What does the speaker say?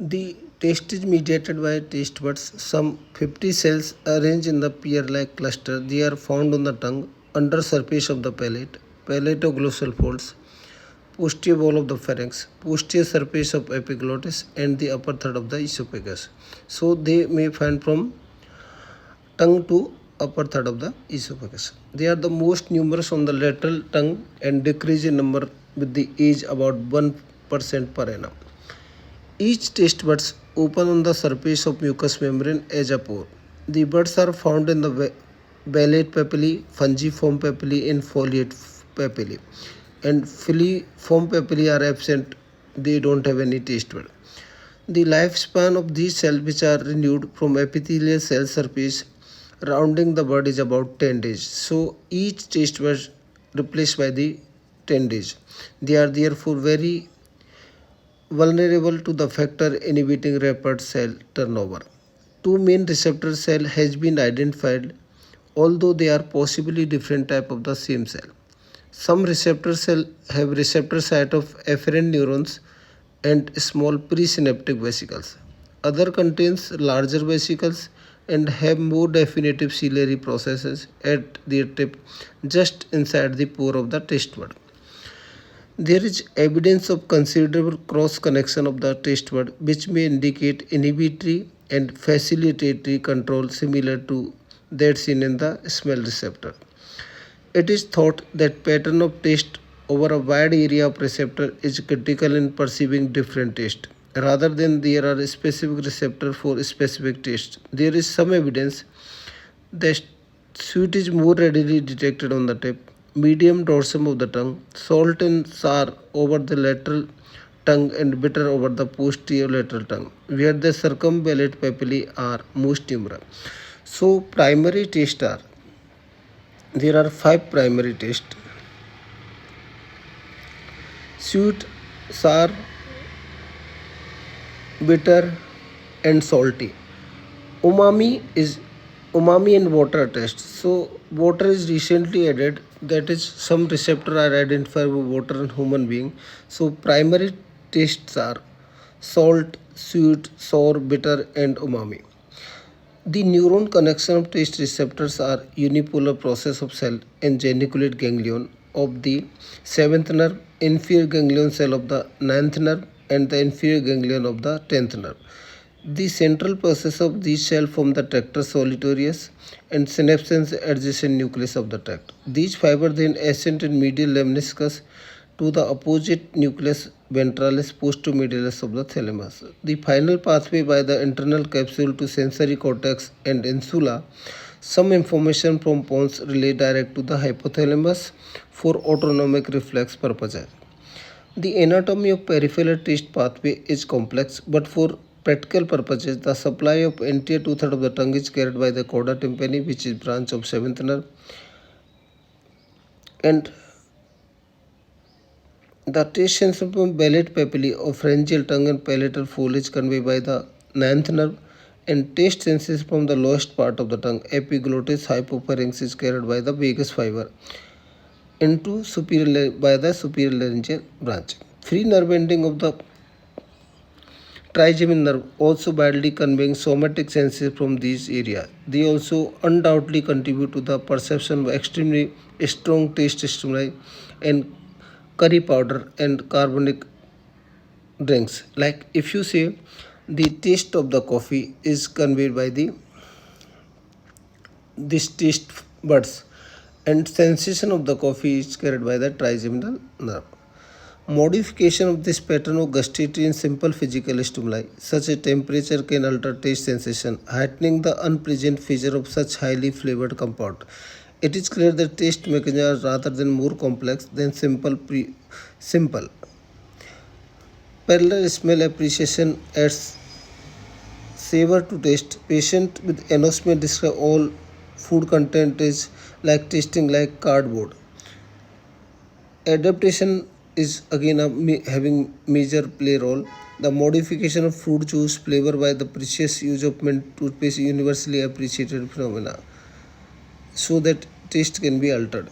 The taste is mediated by taste buds. Some 50 cells arranged in the pear-like cluster. They are found on the tongue, under surface of the palate, palatoglossal folds, posterior wall of the pharynx, posterior surface of epiglottis, and the upper third of the esophagus. So they may find from tongue to upper third of the esophagus. They are the most numerous on the lateral tongue and decrease in number with the age about 1% per annum. Each taste buds open on the surface of mucous membrane as a pore. The buds are found in the velate papillae, fungiform papillae, and foliate papillae. And filiform papillae are absent. They don't have any taste bud. The lifespan of these cells, which are renewed from epithelial cell surface rounding the bud, is about 10 days. So each taste bud replaced by the 10 days. They are therefore very vulnerable to the factor inhibiting rapid cell turnover. Two main receptor cell has been identified, although they are possibly different type of the same cell. Some receptor cell have receptor site of afferent neurons and small presynaptic vesicles. Other contains larger vesicles and have more definitive ciliary processes at their tip just inside the pore of the taste bud. There is evidence of considerable cross connection of the taste bud, which may indicate inhibitory and facilitatory control similar to that seen in the smell receptor. It is thought that pattern of taste over a wide area of receptor is critical in perceiving different taste. Rather than there are specific receptor for specific taste, there is some evidence that sweet is more readily detected on the tip, medium dorsum of the tongue, salt and sour over the lateral tongue, and bitter over the posterior lateral tongue, where the circumvallate papillae are most numerous. So primary taste are, there are 5 primary taste: sweet, sour, bitter, and salty. Umami and water taste. So water is recently added, that is some receptor are identified with water in human being. So primary tastes are salt, sweet, sour, bitter, and umami. The neuron connection of taste receptors are unipolar process of cell and geniculate ganglion of the seventh nerve, inferior ganglion cell of the ninth nerve, and the inferior ganglion of the 10th nerve. The central process of these cells form the tractus solitarius and synapses adjacent nucleus of the tract. These fibers then ascend in medial lemniscus to the opposite nucleus ventralis postomedialis of the thalamus. The final pathway by the internal capsule to sensory cortex and insula. Some information from pons relay direct to the hypothalamus for autonomic reflex purposes. The anatomy of peripheral taste pathway is complex, but for practical purposes, the supply of anterior two-thirds of the tongue is carried by the chorda tympani, which is branch of seventh nerve, and the taste sensation from palate papillae of pharyngeal tongue and palatal foliage conveyed by the ninth nerve, and taste sensation from the lowest part of the tongue, epiglottis hypopharynx, is carried by the vagus fiber into superior by the superior laryngeal branch. Free nerve ending of the trigeminal nerve also badly conveying somatic senses from these areas. They also undoubtedly contribute to the perception of extremely strong taste stimuli and curry powder and carbonic drinks. Like if you say the taste of the coffee is conveyed by this taste buds, and sensation of the coffee is carried by the trigeminal nerve. Modification of this pattern of gustatory in simple physical stimuli, such as temperature, can alter taste sensation, heightening the unpleasant feature of such highly flavored compound. It is clear that taste mechanisms are rather than more complex than simple. Parallel smell appreciation adds savor to taste. Patient with anosmia describe all food content is like tasting like cardboard. Adaptation is again having major play role. The modification of fruit juice flavor by the precious use of mint toothpaste universally appreciated phenomena, so that taste can be altered.